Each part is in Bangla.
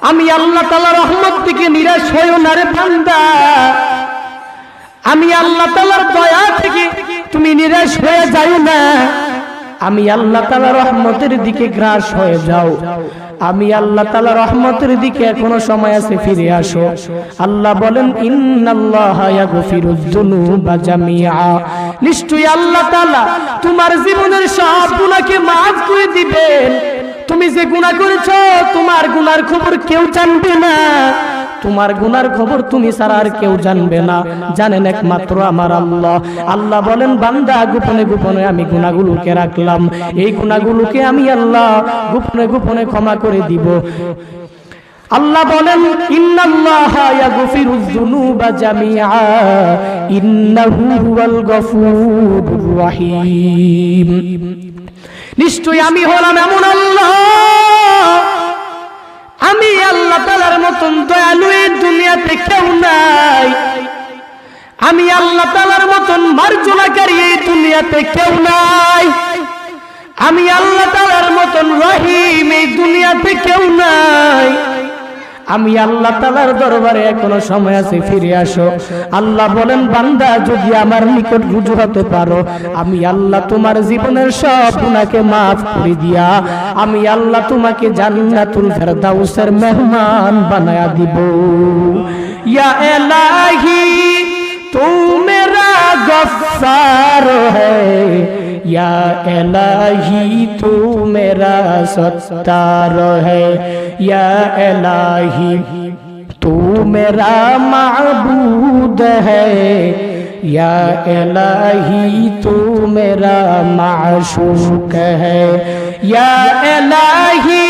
আমি আল্লাহ তাআলার রহমত থেকে নিরাশ হইও না রে বান্দা, আমি আল্লাহ তাআলার দয়া থেকে তুমি নিরাশ হয়ে যাও না, আমি আল্লাহ তাআলার রহমতের দিকে গ্রাস হয়ে যাও, আমি আল্লাহ তাআলার রহমতের দিকে এখনো সময় আছে, ফিরে আসো। আল্লাহ বলেন ইন্নাল্লাহা ইয়াগফিরুয যুনুবা জামিআ, নিশ্চয়ই আল্লাহ তাআলা তোমার জীবনের সব গুনাহকে maaf করে দিবেন। তুমি যে গুনাহ করেছো তোমার গুনার খবর কেউ জানবে না, তোমার গুনার খবর তুমি ছাড়া আর কেউ জানবে না, জানেন একমাত্র আমার আল্লাহ। আল্লাহ বলেন বান্দা গোপনে গোপনে আমি গুনাহগুলোকে রাখলাম, এই গুনাহগুলোকে আমি আল্লাহ গোপনে গোপনে ক্ষমা করে দিব। আল্লাহ বলেন ইন্নাল্লাহা ইয়াগফিরুয যুনুবা জামিআ ইন্নাহু হুয়াল গফুরুর রহিম, নিশ্চয়ই আমি হলাম এমন আল্লাহ, আমি আল্লাহ তাআলার মতন দয়ালু এই দুনিয়াতে কেউ নাই, আমি আল্লাহ তাআলার মতন মার্জনাকারী এই দুনিয়াতে কেউ নাই, আমি আল্লাহ তাআলার মতন রহিম এই দুনিয়াতে কেউ নাই, আমি আল্লাহ তাআলার দরবারে এখনো সময় আছে, ফিরে আসো। আল্লাহ বলেন বান্দা যদি আমার নিকট রুজু হতে পারো, আমি আল্লাহ তোমার জীবনের সব গুনাহকে maaf করে দিয়া আমি আল্লাহ তোমাকে জান্নাতুল ফেরদাউসের মেহমান বানায়া দিব। ইয়া ইলাহি তু মেরা গফফার হ্যায়, या इलाही तू मेरा सत्तार है, या इलाही तू मेरा माबूद है, या इलाही तू मेरा माशूक है, या इलाही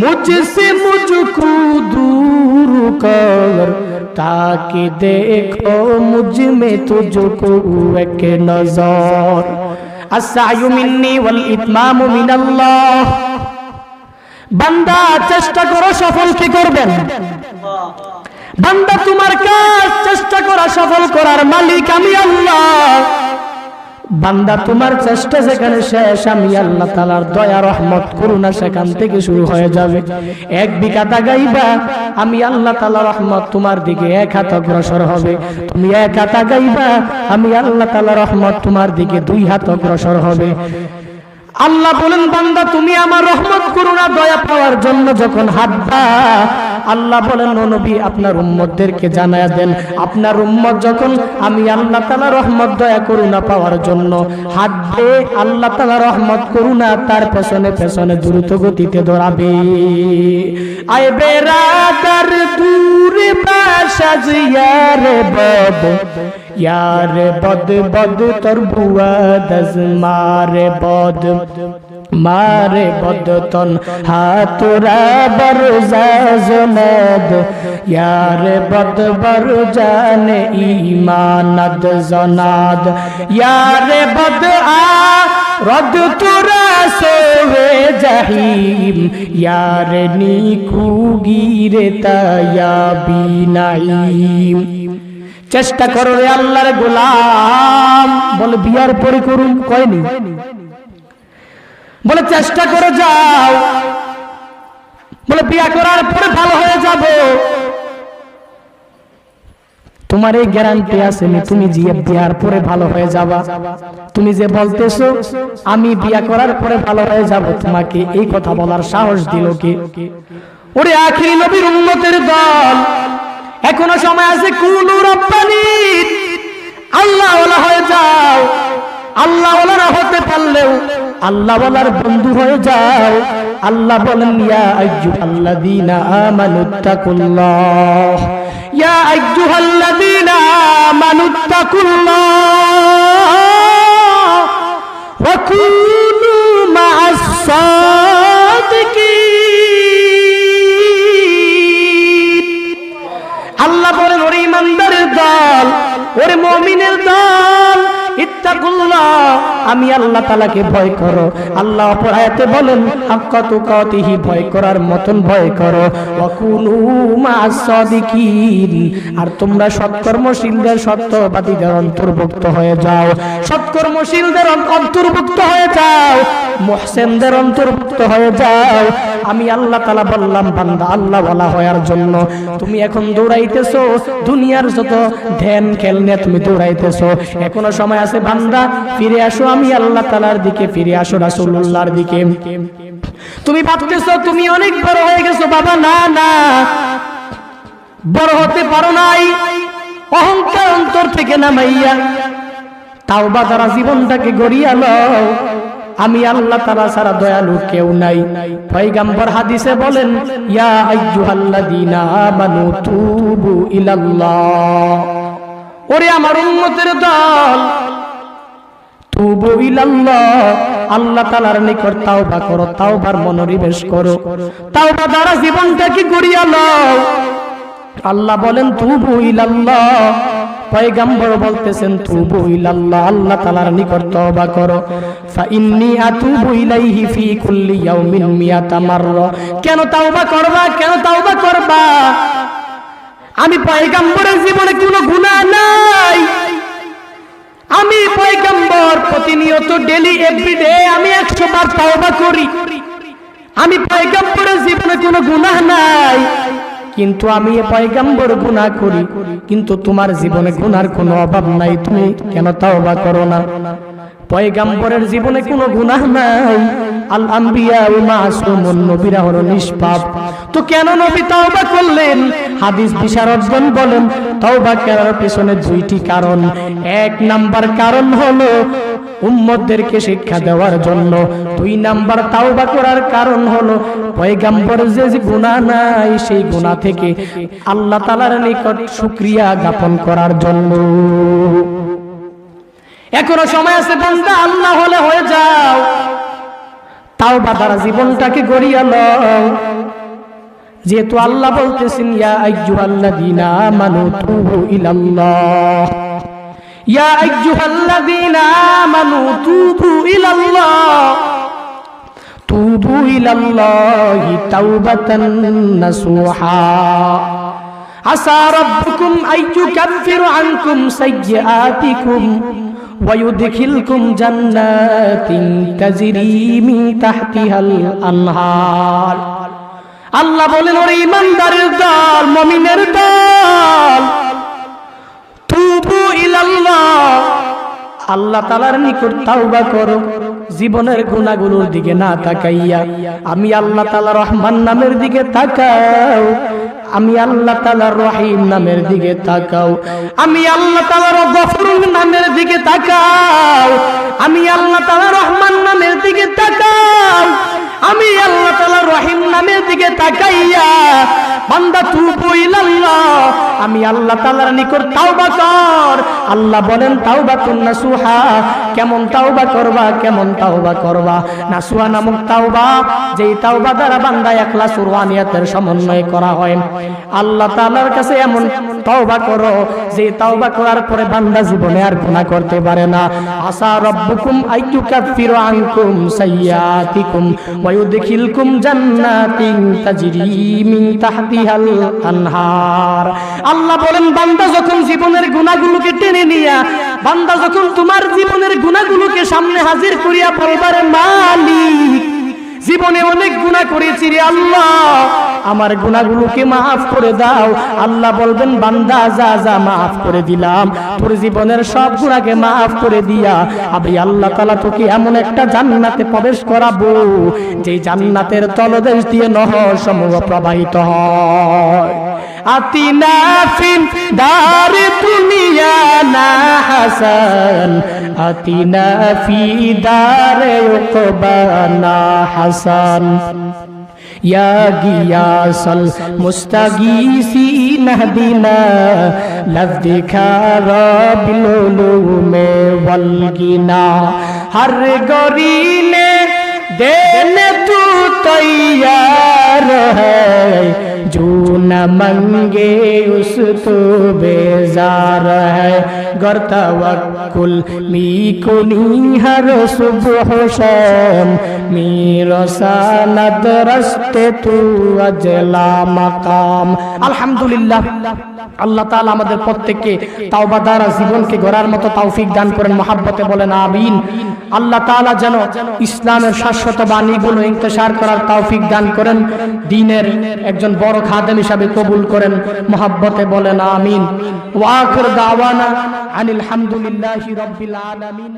मुझसे मुझको दूर कर ताकि देखो मुझ में तुझको एक नजर। अस्सायु मिन्नी वल इतमामु मिनल्लाह, বান্দা চেষ্টা করো, সফল কি করবেন? বান্দা তোমার কাজ চেষ্টা করা সফল করার মালিক আমি আল্লাহ। বান্দা তোমার চেষ্টা যেখানে শেষ, আমি আল্লাহ তাআলার দয়া রহমত করুণা সেখান থেকে শুরু হয়ে যাবে। এক বিঘা দাগাইবা, আমি আল্লাহ তাআলার রহমত তোমার দিকে এক হাত অগ্রসর হবে, তুমি এক হাত আগাইবা, আমি আল্লাহ তাআলার রহমত তোমার দিকে দুই হাত অগ্রসর হবে। আল্লাহ বলেন বান্দা তুমি আমার রহমত করুণা দয়া পাওয়ার জন্য যখন হাঁটবা, আল্লাহ বলেন ও নবী আপনার উম্মতদেরকে জানায়া দেন, আপনার উম্মত যখন আমি আল্লাহ তাআলা রহমত দয়া করুণা পাওয়ার জন্য হাঁটবে, আল্লাহ তাআলা রহমত করুণা তার পেছনে পেছনে দ্রুত গতিতে দৌড়াবে। আয় বেরাদার দূরে বাসাজ ইয়ারে বদ, यारे बद बद तर बुआ दस मारे बद मारे बद तन हाथुरा बरजा जनद, यारे बद बर जाने ईमानद जनाद, यारे बद आ रद तुरा सोवे जहीम, यारे नीकू गिरे ताया बीनाईम। চেষ্টা করো রে আল্লাহর গোলাম, বলে বিয়ার পরে করুন কয়নি, বলে চেষ্টা করে যাও, বলে বিয়া করার পরে ভালো হয়ে যাব। তোমার এই গ্যারান্টি আছে তুমি যে বিয়ার পরে ভালো হয়ে যাবা? তুমি যে বলতেছো আমি বিয়া করার পরে ভালো হয়ে যাব, তোমাকে এই কথা বলার সাহস দিল কে? ওরে আখিরি নবীর উম্মতের দল, এখনো সময় আছে, কুনু রব্বানি, আল্লাহ ওয়ালা হয়ে যাও। আল্লাহ ওয়ালা না হতে পারলেও আল্লাহ ওয়ালার বন্ধু হয়ে যাও। আল্লাহ বলেন ইয়া আইয়ুহাল্লাযীনা আমানুত্তাকুল্লাহ, ইয়া আইয়ুহাল্লাযীনা আমানুত্তাকুল্লাহ ওয়া কুনু মা'আস সাদিকিন। আল্লাহ বলেন ওরে ইমানদারের দল, ওরে মুমিনের দল, ইত্তাকুল্লাহ আমি আল্লাহ তাআলাকে ভয় করো। আল্লাহ অপর আয়াতে বলেন হাক্কা তুকাতিহি, ভয় করার মতন ভয় করো। ওয়া কুনু মা'আস সাদিকিন, আর তোমরা সৎকর্মশীলদের সত্যবাদীদের অন্তর্ভুক্ত হয়ে যাও। সৎকর্মশীলদের অন্তর্ভুক্ত হয়ে যাও, মুহসিনদের অন্তর্ভুক্ত হয়ে যাও। আমি আল্লাহ তাআলা বললাম বান্দা আল্লাহ ওয়ালা হওয়ার জন্য তুমি এখন দৌড়াইতেছো, দুনিয়ার যত ধ্যান খেল নিয়ে তুমি দৌড়াইতেছো। এখনো সময় আছে বান্দা, ফিরে আসো আমি আল্লাহ তাআলার দিকে, ফিরে আসো রাসূলুল্লাহর দিকে। তুমি ভাবতেছো তুমি অনেক বড় হয়ে গেছো, বাবা না না, বড় হতে পারো নাই। অহংকার অন্তর থেকে নামাইয়া তাওবা দ্বারা জীবনটাকে গড়িয়ে লও। আমি আল্লাহ তাআলা ছাড়া দয়ালু কেউ নাই। পয়গম্বর হাদিসে বলেন ইয়া আইয়ুহাল্লাযীনা আমানু তুবু ইলাল্লাহ, ওরে আমার উম্মতের দল, তুবু ইলাল্লাহ, আল্লাহ তাআলার নিকট তাওবা করো, তাওবার মনোনিবেশ করো, তাওবা দ্বারা জীবনটাকে গড়িয়ে লও। আল্লাহ বলেন তুবু ইলাল্লাহ, পয়গম্বর বলতেছেন তুবু ইলাল্লাহ, আল্লাহ তাআলার নিকট তওবা করো। ফা ইন্নী আতুবু ইলাইহি ফি কুল্লি ইয়াউমিন মিয়াতা মাররা। কেন তওবা করবা, কেন তওবা করবা? আমি পয়গম্বরের জীবনে কোনো গুনাহ নাই। আমি পয়গম্বর প্রতিনিয়ত ডেইলি এভরিডে আমি 100 বার তওবা করি। আমি পয়গম্বরের জীবনে কোনো গুনাহ নাই, কিন্তু আমি পয়গম্বর গুনাহ করি, কিন্তু তোমার জীবনে গুনার কোনো অভাব নাই, তুমি কেন তওবা করো না? পয়গম্বরের জীবনে কোনো গুনাহ নাই, আল আম্বিয়া মাসুমুন, নবীরা হলো নিষ্পাপ, তো কেন নবী তওবা করলেন? হাদিস বিশারদগণ বলেন তওবা করার পেছনে দুইটি কারণ। এক নাম্বার কারণ হলো উম্মতদেরকে শিক্ষা দেওয়ার জন্য, 2 নাম্বার তাওবা করার কারণ হলো পয়গম্বরের যে গুনাহ নাই সেই গুনাহ থেকে আল্লাহ তাআলার নিকট শুকরিয়া জ্ঞাপন করার জন্য। এখনো সময় আছে বান্দা, আল্লাহ হলে হয়ে যাও, তাওবা দ্বারা জীবনটাকে গড়িয়ে লও। যেহেতু আল্লাহ বলতেছেন ইয়া আইয়ুহাল্লাযীনা আমানু তুবু ইলাল্লাহ, ইয়া আইয়ুহাল্লাযীনা আমানু তুবু ইলাল্লাহ, তুবু ইলাল্লাহি তাওবাতান নাসুহা, আসা রাব্বুকুম আইয়ুকাফিরু আনকুম সাইয়্যাতিকুম ওয়া ইউদখিলকুম জান্নাতিন তাজরি মিন তাহতিহাল আনহার। আল্লাহ বলেন ওরে ঈমানদারের দল, মুমিনের দল, তুবু ইলাল্লাহ, আল্লাহ তাআলার নিকট তাওবা করো, জীবনের গুনাহগুলোর দিকে না তাকাইয়া আমি আল্লাহ তাআলা রহমান নামের দিকে তাকাও, আমি আল্লাহ তাআলা রহিম নামের দিকে তাকাও, আমি আল্লাহ তাআলা গফুর নামের দিকে তাকাও, আমি আল্লাহ তাআলা রহমান নামের দিকে তাকাও, আমি আল্লাহ তাআলা রহিম নামের দিকে তাকাইয়া বান্দা তুবু ইলাল্লাহ, আমি আল্লাহ তাআলার নিকট তাওবা কর। আল্লাহ বলেন তাওবাতুন নাসুহা, কেমন তাওবা করবা, কেমন তাওবা করবা? নাসুহা নামক তাওবা, যেই তাওবা দ্বারা বান্দা ইখলাস ও রুহানিয়াতের সমন্বয় করা হয়। আল্লাহ তাআলার কাছে এমন তাওবা করো যে তাওবা করার পরে বান্দা জীবনে আর গুনাহ করতে পারে না। আসা রাব্বুকুম আইয়ুকাফিরু আনকুম সাইয়্যাতিকুম ওয়া ইউদখিলকুম জান্নাতিন তাজরি মিন তাহতিহাল আনহার। আল্লাহ বলেন বান্দা যখন জীবনের গুনাহগুলোকে টেনে নিয়া, বান্দা যখন তোমার জীবনের গুনাহগুলোকে সামনে হাজির করিয়া বলবারে মালিক জীবনে অনেক গুনাহ করেছি রে আল্লাহ, আমার গুনাহগুলোকে মাফ করে দাও। আল্লাহ বলবেন বান্দা যা যা মাফ করে দিলাম, তোর জীবনের সব গুনাহকে মাফ করে দিয়া আমি আল্লাহ তাআলা তোকে এমন একটা জান্নাতে প্রবেশ করাবো যে জান্নাতের তলদেশ দিয়ে নহর সমূহ প্রবাহিত হয়। আতিনা ফিন দারে দুনিয়া না হাসান, আতিনা ফি দারে উকবা না হাসান, ইয়া গিয়াসাল মুস্তাগীসিন হদিনা লফদিখারা বিলুলুমে ওয়াল গিনা, হর গরিনে দেনে তু তৈয়ার হ্যায়, जो न मंगे उस तो बेजार है, गर तवक्कुल मी कुनी हर सुबह शाम मेरा सानद रस्ते तू अजला मकाम। আলহামদুলিল্লাহ, আল্লাহ তাআলা আমাদের প্রত্যেককে তাওবা দ্বারা জীবনকে গড়ার মতো তৌফিক দান করেন। মহব্বতে বলেন আমিন। আল্লাহ তাআলা যেন ইসলামের শাশ্বত বাণীগুলো ইন্তেশার করার তৌফিক দান করেন, দ্বীনের একজন বড় খাদেম হিসাবে কবুল করেন। মহব্বতে বলেন আমিন। ওয়া আখির দাওয়ানা আনিল হামদুলিল্লাহি রাব্বিল আলামিন।